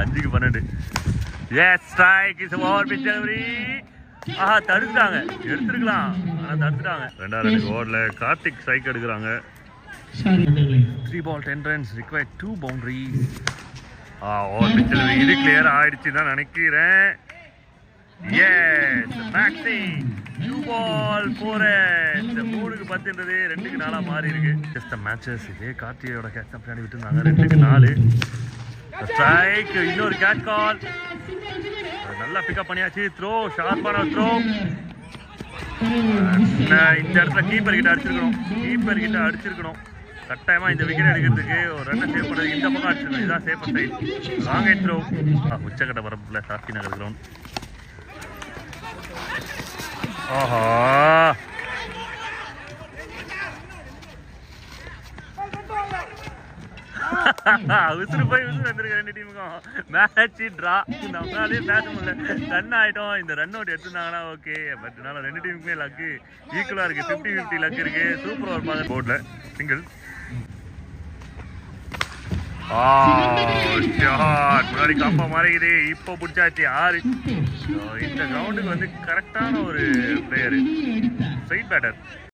5க்கு 12. Yes strike is over pitch delivery. ஆஹா தடுத்துட்டாங்க, எடுத்துருக்கலாம் ஆனால் தடுத்துட்டாங்க. 2வது ஓவரில் கார்த்திக் ஸ்ட்ரைக் எடுக்கிறாங்க. 3 ball 10 runs required 2 boundaries. Over pitch delivery இது கிளியர் ஆயிடுச்சு தான் நினைக்கிறேன். எஸ் மேக்ஸி 2 ball 4 runs. 3க்கு 10ன்றது 2க்கு 4 மாறி இருக்கு. ஜஸ்ட் மேட்சஸ் இதே கார்த்தியோட கேட்ச் பின்னாடி விட்டுருந்தாங்க. 2க்கு 4 ஸ்ட்ரைக். இன்னொரு கேட்ச் கால், நல்லா பிக்கப் பண்ணியாச்சு. த்ரோ ஷார்ப்பான த்ரோ. இந்த இடத்துல கீப்பர் கிட்ட அடிச்சிருக்கணும். கட்டாயமா இந்த விக்கெட் எடுக்கிறதுக்கு ஒரு ரன்னை சேவ் பண்ணுறதுக்கு இந்த பக்கம் அடிச்சிருக்கணும். இதுதான் safer side. Long and throw. உச்சக்கட்ட பரப்புல சாஸ்தி நகர் கிரவுண்ட். ஆஹா விசிறு வந்துருக்கு 2 டீமுக்கும். Match draw. நம்மளாலே பேச முடியல, ரன் ஆகிட்டோம். இந்த ரன் அவுட் எடுத்துருந்தாங்கன்னா ஓகே, பட் என்னால் 2 டீமுக்குமே லக்கு ஈக்குவலாக இருக்குது. 50-50 லக் இருக்குது. சூப்பர் ஓவர் பார்க்க போர்டில் சிங்கிள். முன்னாடி காம்பா மாறிக்குது. இப்போ பிடிச்சாச்சு 6. இந்த கிரவுண்டுக்கு வந்து கரெக்டான ஒரு பிளேயரு, ஸ்ட்ரைட் பேட்டர்.